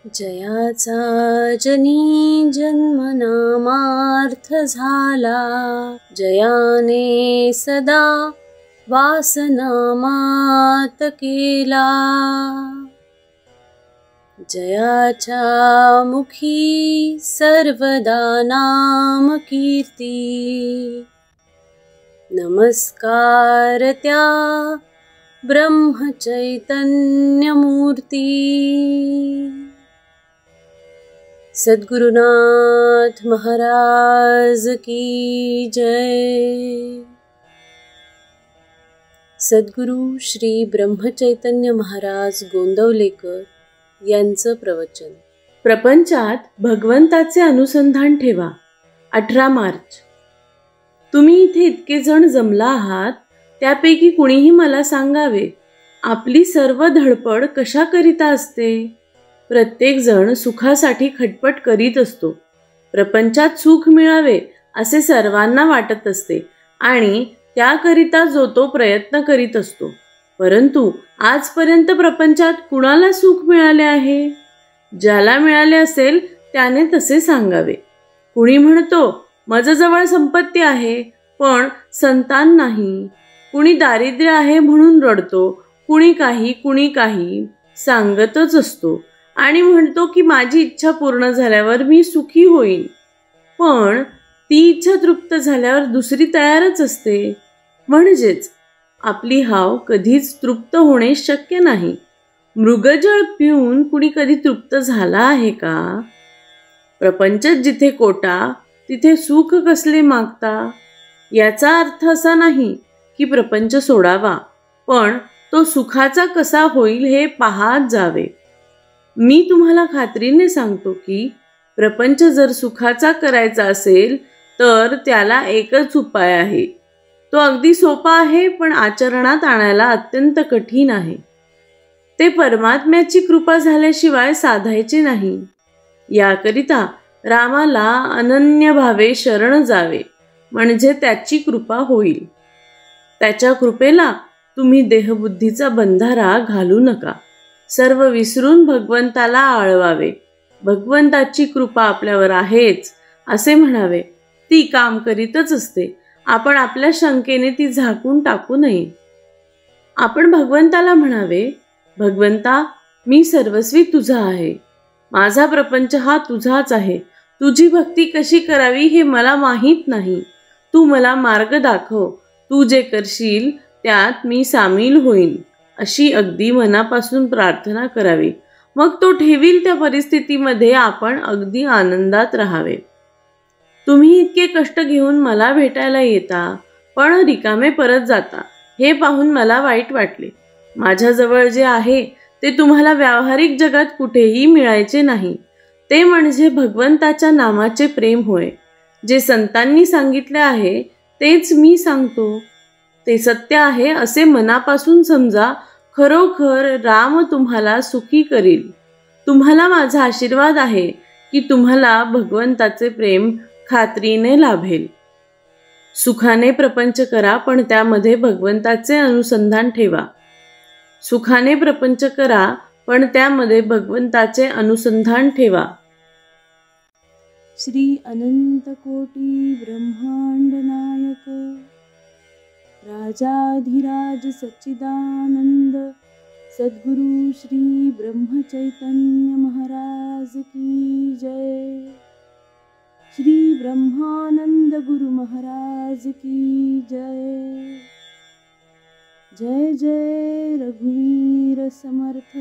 जयाचा जनी जन्मनामार्थ झाला, जयाने सदा वासनामात केला. जयाच्या मुखी सर्वदा नाम कीर्ती, नमस्कार त्या ब्रह्मचैतन्य मूर्ती. सद्गुरुनाथ महाराज की जय. सद्गुरु श्री ब्रह्मचैतन्य महाराज गोंदवलेकर यांचं प्रवचन. प्रपंचात भगवंताचे अनुसंधान ठेवा. 18 मार्च. तुम्ही इथे इतके जण जमला आहात, त्यापैकी कुणीही मला सांगावे, आपली सर्व धडपड कशाकरिता असते? प्रत्येक जण सुखासाठी खटपट करीत असतो. प्रपंचात सुख मिळावे असे सर्वांना वाटत असते आणि त्याकरिता जो तो प्रयत्न करीत असतो. परंतु आजपर्यंत प्रपंचात कुणाला सुख मिळाले आहे? ज्याला मिळाले असेल त्याने तसे सांगावे. कुणी म्हणतो, माझ्याजवळ संपत्ती आहे पण संतान नाही. कुणी दारिद्र्य आहे म्हणून रडतो. कुणी काही सांगतच असतो आणि म्हणतो की माझी इच्छा पूर्ण झाल्यावर मी सुखी होईन. पण ती इच्छा तृप्त झाल्यावर दुसरी तयारच असते. म्हणजेच आपली हाव कधीच तृप्त होणे शक्य नाही. मृगजळ पिऊन कुणी कधी तृप्त झाला आहे का? प्रपंचात जिथे कोटा तिथे सुख कसले मागता? याचा अर्थ असा नाही की प्रपंच सोडावा, पण तो सुखाचा कसा होईल हे पाहत जावे. मी तुम्हाला खात्रीने सांगतो की प्रपंच जर सुखाचा करायचा असेल तर त्याला एकच उपाय आहे. तो अगदी सोपा आहे पण आचरणात आणायला अत्यंत कठीण आहे. ते परमात्म्याची कृपा झाल्याशिवाय साधायचे नाही. याकरिता रामाला अनन्य भावे शरण जावे, म्हणजे त्याची कृपा होईल. त्याच्या कृपेला तुम्ही देहबुद्धीचा बंधारा घालू नका. सर्व विसरून भगवंताला आळवावे. भगवंताची कृपा आपल्यावर आहेच असे म्हणावे. ती काम करीतच असते. आपण आपल्या शंकेने ती झाकून टाकू नये. आपण भगवंताला म्हणावे, भगवंता, मी सर्वस्वी तुझा आहे. माझा प्रपंच हा तुझाच आहे. तुझी भक्ती कशी करावी हे मला माहीत नाही. तू मला मार्ग दाखव. तू जे करशील त्यात मी सामील होईन, अशी अगदी मनापासून प्रार्थना करावी. मग तो ठेवील त्या परिस्थितीमध्ये आपण अगदी आनंदात राहावे. तुम्ही इतके कष्ट घेऊन मला भेटायला येता पण रिकामे परत जाता, हे पाहून मला वाईट वाटले. माझ्याजवळ जे आहे ते तुम्हाला व्यावहारिक जगात कुठेही मिळायचे नाही. ते म्हणजे भगवंताच्या नामाचे प्रेम होय. जे संतांनी सांगितले आहे तेच मी सांगतो. ते सत्य आहे असे मनापासून समजा. खरोखर राम तुम्हाला सुखी करील. तुम्हाला माझा आशीर्वाद आहे की तुम्हाला भगवंताचे प्रेम खात्रीने लाभेल. सुखाने प्रपंच करा पण त्यामध्ये भगवंताचे अनुसंधान ठेवा. सुखाने प्रपंच करा पण त्यामध्ये भगवंताचे अनुसंधान ठेवा. श्री अनंत कोटी ब्रह्मांड नायक राजाधिराज सच्चिदानंद सद्गुरु श्री ब्रह्मचैतन्य महाराज की जय. श्री ब्रह्मानंद गुरु महाराज की जय. जय जय रघुवीर समर्थ.